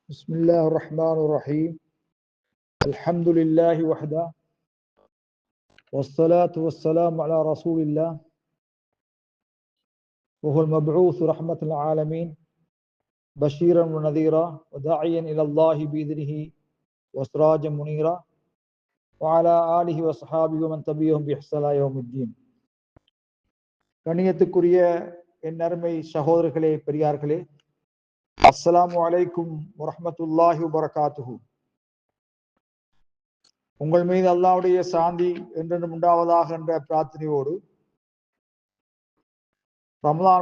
بسم الله الرحمن الرحيم الحمد لله وحده والصلاة والسلام على رسول الله وهو المبعوث رحمة العالمين بشيرا ونذيرا وداعيا إلى الله بإذنه وسراجا منيرا وعلى آله وصحابه ومن تبعهم بإحسان إلى يوم الدين. கண்ணியத்துக்குரிய என் அருமை சகோதரர்களே, பெரியார்களே, அஸ்ஸலாமு அலைக்கும் வரஹ்மத்துல்லாஹி வபரகாத்துஹு. உங்கள் மீது அல்லாஹ்வுடைய சாந்தி என்றென்றும் உண்டாவதாக என்ற பிரார்த்தனையோடு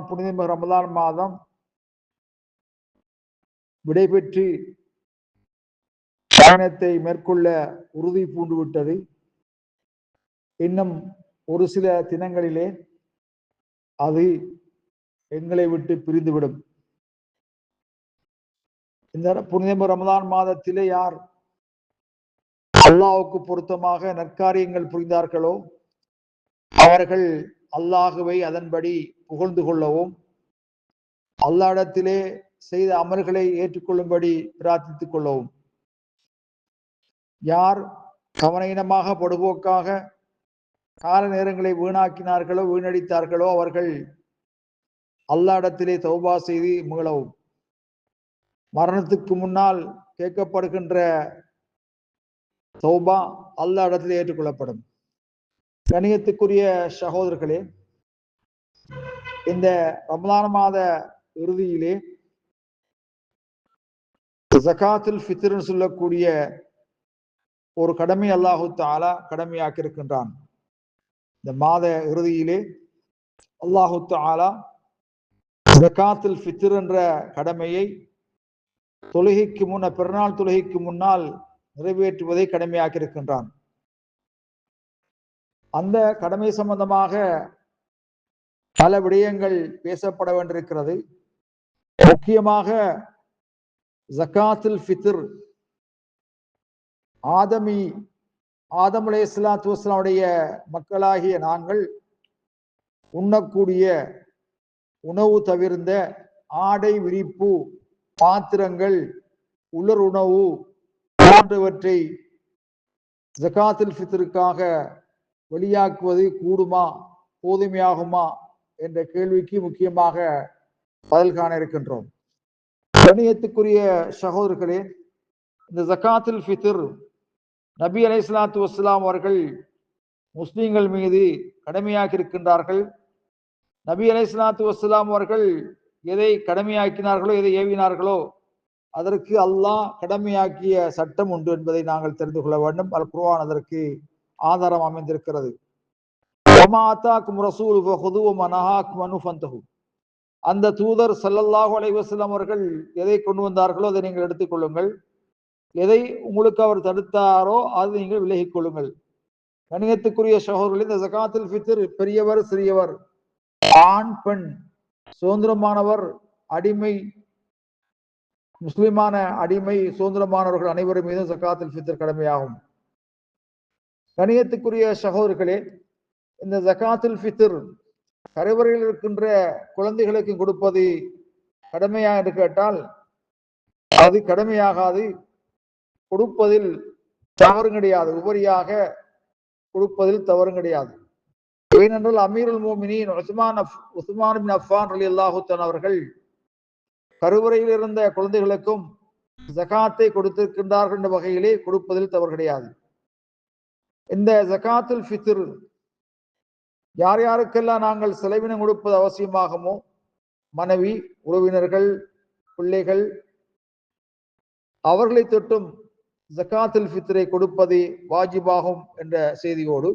புனித ரமலான் மாதம் விடைபெற்று பயணத்தை மேற்கொள்ள உறுதி பூண்டு விட்டது. இன்னும் ஒரு சில தினங்களிலே அது எங்களை விட்டு பிரிந்துவிடும். இந்த புனித ரமலான் மாதத்திலே யார் அல்லாஹ்வுக்கு பொருத்தமாக நற்காரியங்கள் புரிந்தார்களோ அவர்கள் அல்லாஹுவை அதன்படி புகழ்ந்து கொள்ளவும், அல்லாஹ்விடத்திலே செய்த அமல்களை ஏற்றுக்கொள்ளும்படி பிரார்த்தித்துக் கொள்ளவும், யார் கவனீனமாக பொடுபோக்காக கால நேரங்களை வீணடித்தார்களோ அவர்கள் அல்லாஹ்விடத்திலே தௌபா செய்து மீளவும், மரணத்துக்கு முன்னால் கேட்கப்படுகின்ற தௌபா அல்லாஹ்விடத்திலே ஏற்றுக்கொள்ளப்படும். கணியத்துக்குரிய சகோதரர்களே, இந்த ரமலான் மாத இறுதியிலே ஜகாத்துல் ஃபித்ர் சொல்லக்கூடிய ஒரு கடமை அல்லாஹு தஆலா கடமையாக்கி இருக்கின்றான். இந்த மாத இறுதியிலே அல்லாஹு தஆலா ஜகாத்துல் ஃபித்ர் என்ற கடமையை தொழுகைக்கு பெருநாள் தொழுகைக்கு முன்னால் நிறைவேற்றுவதை கடமையாக்கி இருக்கின்றான். அந்த கடமை சம்பந்தமாக பல விடயங்கள் பேசப்பட வேண்டியிருக்கிறது. முக்கியமாக ஜகாத்துல் ஃபித்ர் ஆதம் அலைஹிஸ்ஸலாத்து வஸ்ஸலாமுடைய மக்களாகிய நாங்கள் உண்ணக்கூடிய உணவு தவிர்ந்த ஆடை, விரிப்பு, பாத்திரங்கள், உலர் உணவு போன்றவற்றை ஜகாத்துல் ஃபித்ருக்காக வெளியாக்குவது கூடுமா, போதுமையாகுமா என்ற கேள்விக்கு முக்கியமாக பதில் காண இருக்கின்றோம். கண்ணியத்துக்குரிய சகோதரர்களே, இந்த ஜகாத்துல் ஃபித்ர் நபி அலைஹிஸ்ஸலாத்து வஸ்ஸலாம் அவர்கள் முஸ்லிம்கள் மீது கடமையாக்கி இருக்கின்றார்கள். நபி அலைஹிஸ்ஸலாத்து வஸ்ஸலாம் அவர்கள் எதை கடமையாக்கினார்களோ, எதை ஏவினார்களோ அதற்கு அல்லாஹ் கடமையாக்கிய சட்டம் உண்டு என்பதை நாங்கள் தெரிந்து கொள்ள வேண்டும். அல் குர்ஆன் அதற்கு ஆதாரம் அமைந்திருக்கிறது. அந்த தூதர் ஸல்லல்லாஹு அலைஹி வஸல்லம் அவர்கள் எதை கொண்டு வந்தார்களோ அதை நீங்கள் எடுத்துக்கொள்ளுங்கள், எதை உங்களுக்கு அவர் தடுத்தாரோ அதை நீங்கள் விலகிக் கொள்ளுங்கள். கணியத்துக்குரிய சகோதரர்களே, இந்த ஜகாத்துல் ஃபித்ர் பெரியவர், சிறியவர், ஆண், பெண், சுதந்திரமானவர், அடிமை, முஸ்லிமான அடிமை, சுதந்திரமானவர்கள் அனைவரும் மீதும் ஜகாத்துல் ஃபித்ர் கடமையாகும். கணியத்துக்குரிய சகோதரர்களே, இந்த ஜகாத்துல் ஃபித்ர் கரைவறையில் இருக்கின்ற குழந்தைகளுக்கு கொடுப்பது கடமையா என்று கேட்டால் அது கடமையாகாது. கொடுப்பதில் தவறும் கிடையாது, உபரியாக கொடுப்பதில் தவறும் கிடையாது. ஏனென்றால் அமீருல் மோமினீன் உஸ்மான் பின் அஃபான் ரலியல்லாஹு தஆலா அவர்கள் கருவறையில் இருந்த குழந்தைகளுக்கும் ஜகாத்தை கொடுத்திருக்கின்றார்கள் என்ற வகையிலே கொடுப்பதில் தவறு கிடையாது. இந்த ஜகாத்துல் ஃபித்ர் யார் யாருக்கெல்லாம் நாங்கள் செலவினம் கொடுப்பது அவசியமாகுமோ, மனைவி, உறவினர்கள், பிள்ளைகள், அவர்களை தொட்டும் ஜகாத்துல் ஃபித்ரை கொடுப்பது வாஜிபாகும் என்ற செய்தியோடு,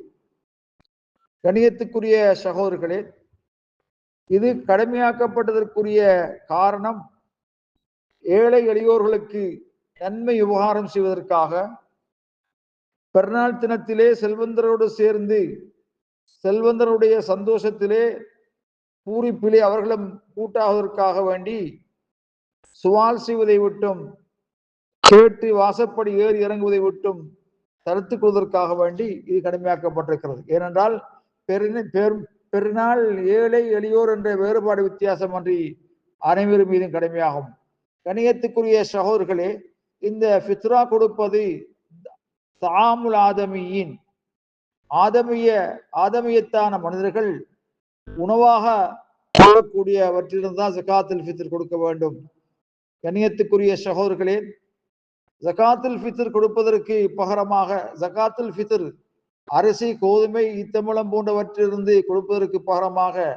கணியத்துக்குரிய சகோதரர்களே, இது கடமையாக்கப்பட்டதற்குரிய காரணம் ஏழை எளியோர்களுக்கு நன்மை உபகாரம் செய்வதற்காக, பெருநாள் தினத்திலே செல்வந்தரோடு சேர்ந்து செல்வந்தருடைய சந்தோஷத்திலே பூரிப்பிலே அவர்களும் கூட்டாவதற்காக வேண்டி சுவால் செய்வதை விட்டும், கேட்டு வாசப்படி ஏறி இறங்குவதை விட்டும் தடுத்துக் கொள்வதற்காக வேண்டி இது கடமையாக்கப்பட்டிருக்கிறது. ஏனென்றால் பெருநாள் ஏழை எளியோர் என்ற வேறுபாடு வித்தியாசம் அன்றி அனைவரும் மீதும் கடமையாகும். கணியத்துக்குரிய சகோதரர்களே, இந்த ஃபித்ரா கொடுப்பது தாமுல் ஆதமியின் ஆதமியத்தான மனிதர்கள் உணவாக கூடியவற்றிலிருந்தான் ஜகாத்துல் ஃபித்ர் கொடுக்க வேண்டும். கணியத்துக்குரிய சகோதரர்களே, ஜகாத்துல் ஃபித்ர் கொடுப்பதற்கு பகரமாக ஜகாத்துல் ஃபித்ர் அரிசி, கோதுமை, ஈத்தம்பழம் போன்றவற்றிலிருந்து கொடுப்பதற்கு பகரமாக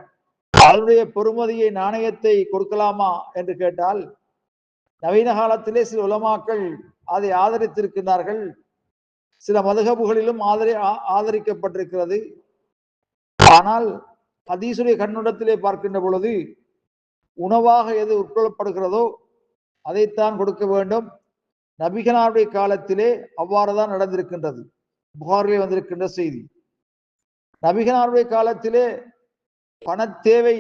அதனுடைய பெறுமதியை, நாணயத்தை கொடுக்கலாமா என்று கேட்டால், நவீன காலத்திலே சில உலமாக்கள் அதை ஆதரித்திருக்கிறார்கள். சில மதுஹபுகளிலும் ஆதரிக்கப்பட்டிருக்கிறது. ஆனால் ஹதீஸுடைய கண்ணோட்டத்திலே பார்க்கின்ற பொழுது உணவாக எது உட்கொள்ளப்படுகிறதோ அதைத்தான் கொடுக்க வேண்டும். நபிகளாருடைய காலத்திலே அவ்வாறுதான் நடந்திருக்கின்றது. புகாரிலே வந்திருக்கின்ற செய்தி. நபிகளாருடைய காலத்திலே பண தேவை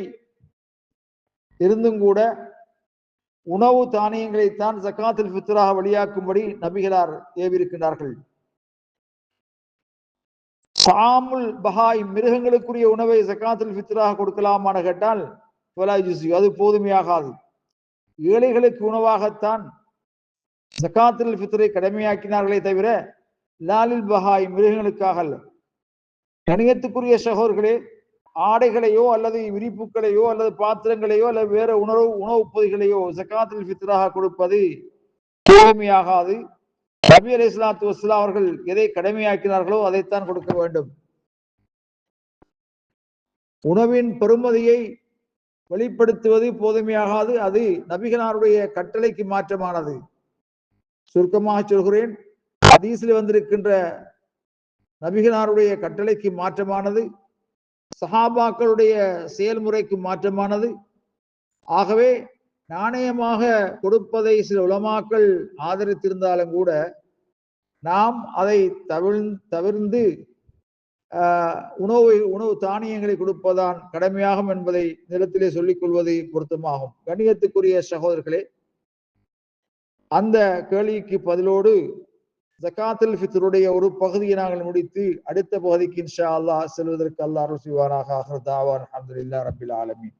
இருந்தும் கூட உணவு தானியங்களைத்தான் ஜகாத்துல் ஃபித்ராக வெளியாக்கும்படி நபிகளார் ஏவிருக்கின்றார்கள். சாமுல் பஹாய், மிருகங்களுக்குரிய உணவை ஜகாத்துல் ஃபித்ராக கொடுக்கலாமான்னு கேட்டால் அது போதுமையாகாது. ஏழைகளுக்கு உணவாகத்தான் ஜகாத்துல் ஃபித்ரை கடமையாக்கினார்களே தவிர லாலில் பஹாய், மிருகங்களுக்காக அல்ல. கணியத்துக்குரிய சகோதரர்களே, ஆடைகளையோ அல்லது விரிப்புகளையோ அல்லது பாத்திரங்களையோ அல்லது வேற உணவு பொதிகளையோ ஜகாத்துல் ஃபித்ராக கொடுப்பது போதுமையாகாது. நபி அலைஹிஸ்ஸலாத்து வஸ்ஸலாம் அவர்கள் எதை கடமையாக்கினார்களோ அதைத்தான் கொடுக்க வேண்டும். உணவின் பெறுமதியை வெளிப்படுத்துவது போதுமையாகாது. அது நபிகளாருடைய கட்டளைக்கு மாற்றமானது. சுருக்கமாக சொல்கிறேன், ஹதீஸில் வந்திருக்கின்ற நபிகளாருடைய கட்டளைக்கு மாற்றமானது, சஹாபாக்களுடைய செயல்முறைக்கு மாற்றமானது. ஆகவே நாணயமாக கொடுப்பதை சில உலமாக்கள் ஆதரித்திருந்தாலும் கூட நாம் அதை தவிர்ந்து உணவு தானியங்களை கொடுப்பதான் கடமையாகும் என்பதை நிலத்திலே சொல்லிக் கொள்வது பொருத்தமாகும். கண்ணியத்துக்குரிய சகோதரர்களே, அந்த கேள்விக்கு பதிலோடு ஜகாத்துல் ஃபித்ருடைய ஒரு பகுதியை நாங்கள் முடித்து அடுத்த பகுதிக்கு இன்ஷா அல்லாஹ் செல்வதற்கு அல்லாஹ் அருள் செய்வானாக. ஆகிர் தாவான் அல்ஹம்துலில்லாஹி ரப்பில் ஆலமீன்.